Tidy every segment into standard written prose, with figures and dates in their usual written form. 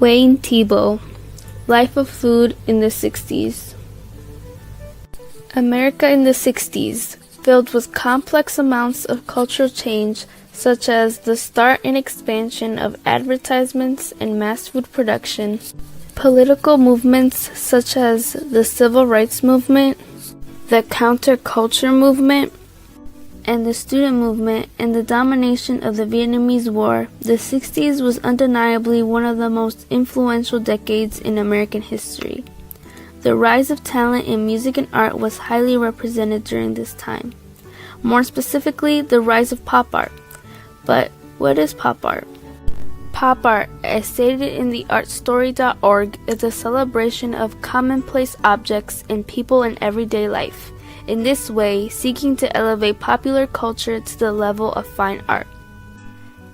Wayne Thiebaud, Life of Food in the 60s. America in the 60s, filled with complex amounts of cultural change, such as the start and expansion of advertisements and mass food production, political movements such as the Civil Rights Movement, the Counterculture Movement, and the student movement, and the domination of the Vietnamese War, the 60s was undeniably one of the most influential decades in American history. The rise of talent in music and art was highly represented during this time. More specifically, the rise of pop art. But what is pop art? Pop art, as stated in the artstory.org, is a celebration of commonplace objects and people in everyday life. In this way, seeking to elevate popular culture to the level of fine art.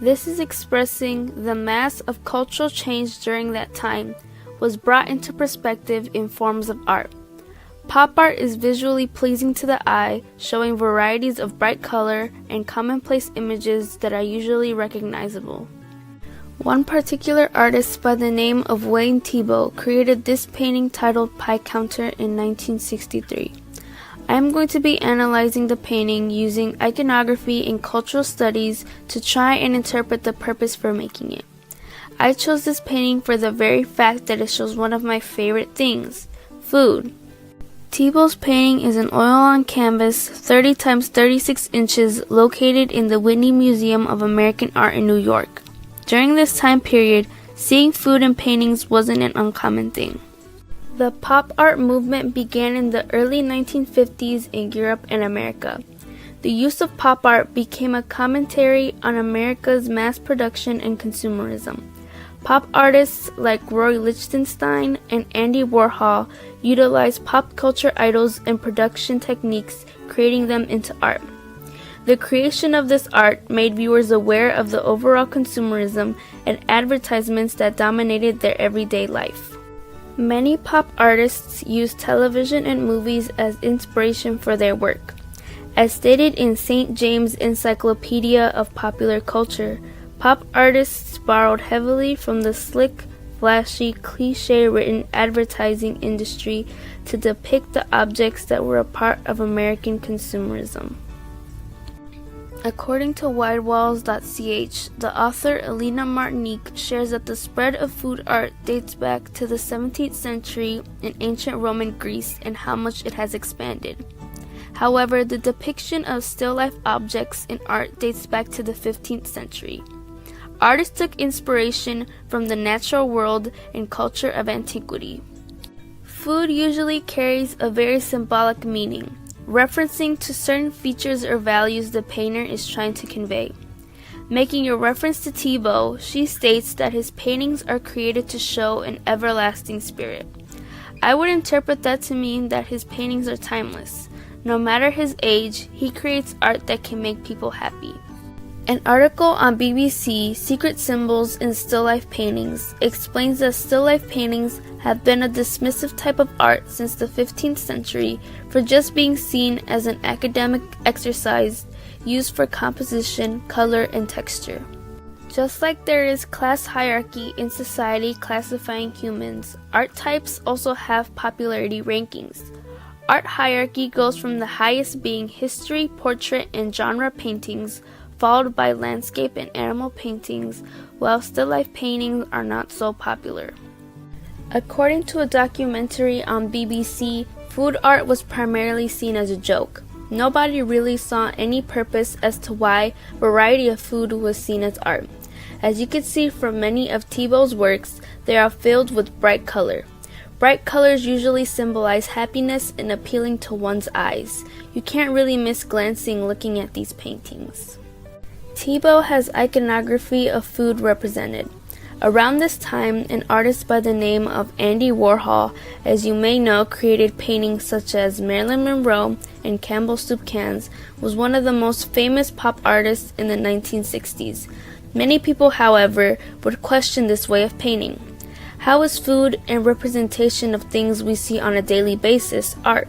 This is expressing the mass of cultural change during that time was brought into perspective in forms of art. Pop art is visually pleasing to the eye, showing varieties of bright color and commonplace images that are usually recognizable. One particular artist by the name of Wayne Thiebaud created this painting titled Pie Counter in 1963. I am going to be analyzing the painting using iconography and cultural studies to try and interpret the purpose for making it. I chose this painting for the very fact that it shows one of my favorite things, food. Thiebaud's painting is an oil-on canvas 30 x 36 inches located in the Whitney Museum of American Art in New York. During this time period, seeing food in paintings wasn't an uncommon thing. The pop art movement began in the early 1950s in Europe and America. The use of pop art became a commentary on America's mass production and consumerism. Pop artists like Roy Lichtenstein and Andy Warhol utilized pop culture idols and production techniques, creating them into art. The creation of this art made viewers aware of the overall consumerism and advertisements that dominated their everyday life. Many pop artists use television and movies as inspiration for their work. As stated in St. James' Encyclopedia of Popular Culture, pop artists borrowed heavily from the slick, flashy, cliché-written advertising industry to depict the objects that were a part of American consumerism. According to widewalls.ch, the author Elena Martinique shares that the spread of food art dates back to the 17th century in ancient Roman Greece and how much it has expanded. However, the depiction of still-life objects in art dates back to the 15th century. Artists took inspiration from the natural world and culture of antiquity. Food usually carries a very symbolic meaning, referencing to certain features or values the painter is trying to convey. Making a reference to Thiebaud, she states that his paintings are created to show an everlasting spirit. I would interpret that to mean that his paintings are timeless. No matter his age, he creates art that can make people happy. An article on BBC, Secret Symbols in Still Life Paintings, explains that still life paintings have been a dismissive type of art since the 15th century for just being seen as an academic exercise used for composition, color, and texture. Just like there is class hierarchy in society classifying humans, art types also have popularity rankings. Art hierarchy goes from the highest being history, portrait, and genre paintings, followed by landscape and animal paintings, while still-life paintings are not so popular. According to a documentary on BBC, food art was primarily seen as a joke. Nobody really saw any purpose as to why variety of food was seen as art. As you can see from many of Thiebaud's works, they are filled with bright color. Bright colors usually symbolize happiness and appealing to one's eyes. You can't really miss glancing looking at these paintings. Thiebaud has iconography of food represented. Around this time, an artist by the name of Andy Warhol, as you may know, created paintings such as Marilyn Monroe and Campbell soup cans, was one of the most famous pop artists in the 1960s. Many people, however, would question this way of painting. How is food and representation of things we see on a daily basis art?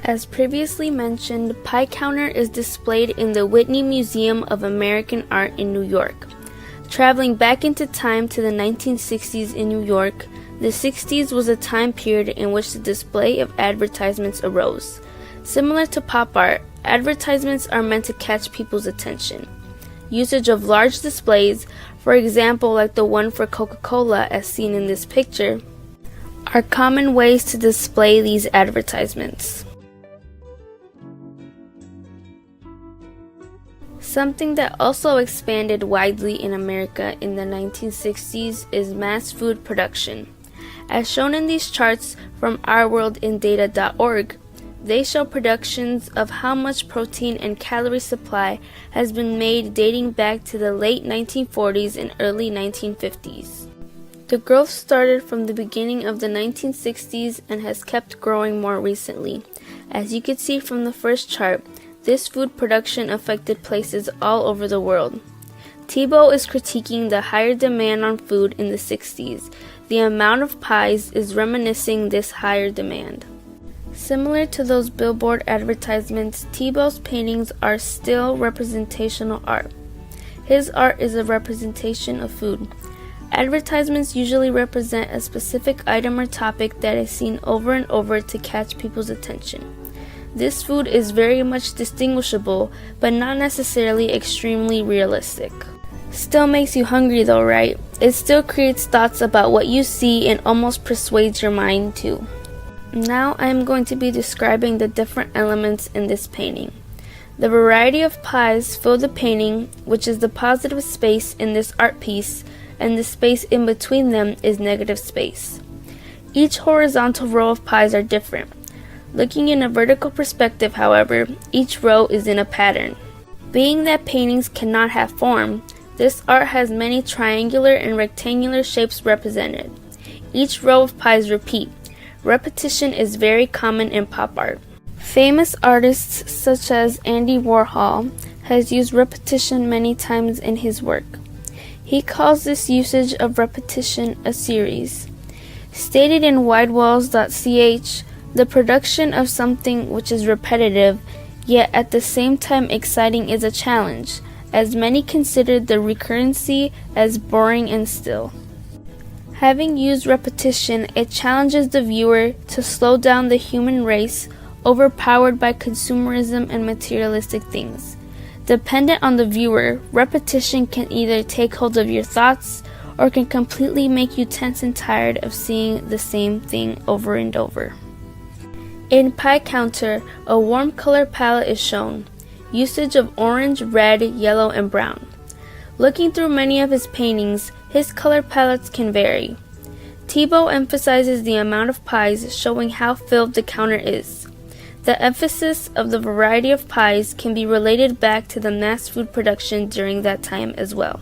As previously mentioned, Pie Counter is displayed in the Whitney Museum of American Art in New York. Traveling back into time to the 1960s in New York, the 60s was a time period in which the display of advertisements arose. Similar to pop art, advertisements are meant to catch people's attention. Usage of large displays, for example like the one for Coca-Cola as seen in this picture, are common ways to display these advertisements. Something that also expanded widely in America in the 1960s is mass food production. As shown in these charts from ourworldindata.org, they show productions of how much protein and calorie supply has been made dating back to the late 1940s and early 1950s. The growth started from the beginning of the 1960s and has kept growing more recently. As you can see from the first chart, this food production affected places all over the world. Thiebaud is critiquing the higher demand on food in the 60s. The amount of pies is reminiscing this higher demand. Similar to those billboard advertisements, Thiebaud's paintings are still representational art. His art is a representation of food. Advertisements usually represent a specific item or topic that is seen over and over to catch people's attention. This food is very much distinguishable, but not necessarily extremely realistic. Still makes you hungry though, right? It still creates thoughts about what you see and almost persuades your mind too. Now I am going to be describing the different elements in this painting. The variety of pies fill the painting, which is the positive space in this art piece, and the space in between them is negative space. Each horizontal row of pies are different. Looking in a vertical perspective, however, each row is in a pattern. Being that paintings cannot have form, this art has many triangular and rectangular shapes represented. Each row of pies repeat. Repetition is very common in pop art. Famous artists such as Andy Warhol has used repetition many times in his work. He calls this usage of repetition a series. Stated in widewalls.ch, the production of something which is repetitive, yet at the same time exciting is a challenge, as many consider the recurrency as boring and still. Having used repetition, it challenges the viewer to slow down the human race, overpowered by consumerism and materialistic things. Dependent on the viewer, repetition can either take hold of your thoughts or can completely make you tense and tired of seeing the same thing over and over. In Pie Counter, a warm color palette is shown. Usage of orange, red, yellow, and brown. Looking through many of his paintings, his color palettes can vary. Thiebaud emphasizes the amount of pies, showing how filled the counter is. The emphasis of the variety of pies can be related back to the mass food production during that time as well.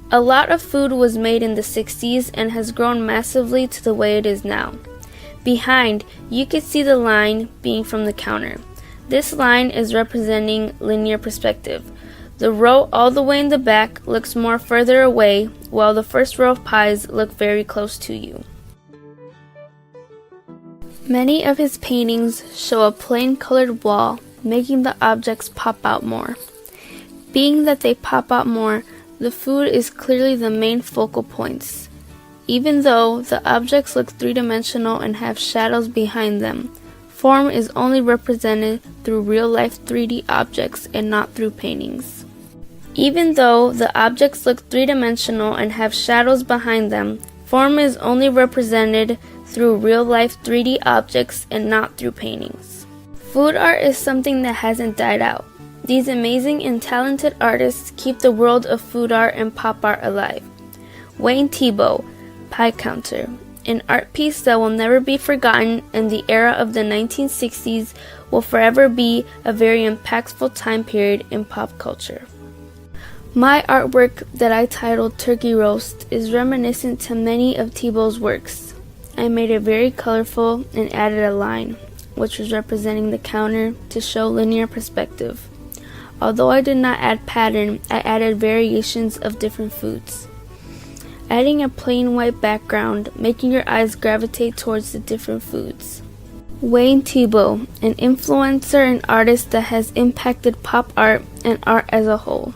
A lot of food was made in the 60s and has grown massively to the way it is now. Behind, you can see the line being from the counter. This line is representing linear perspective. The row all the way in the back looks more further away, while the first row of pies look very close to you. Many of his paintings show a plain colored wall, making the objects pop out more. Being that they pop out more, the food is clearly the main focal points. Even though the objects look three-dimensional and have shadows behind them, form is only represented through real-life 3D objects and not through paintings. Even though the objects look three-dimensional and have shadows behind them, form is only represented through real-life 3D objects and not through paintings. Food art is something that hasn't died out. These amazing and talented artists keep the world of food art and pop art alive. Wayne Thiebaud, Pie Counter, an art piece that will never be forgotten, and the era of the 1960s will forever be a very impactful time period in pop culture. My artwork that I titled Turkey Roast is reminiscent to many of Thiebaud's works. I made it very colorful and added a line, which was representing the counter to show linear perspective. Although I did not add pattern, I added variations of different foods. Adding a plain white background, making your eyes gravitate towards the different foods. Wayne Thiebaud, an influencer and artist that has impacted pop art and art as a whole.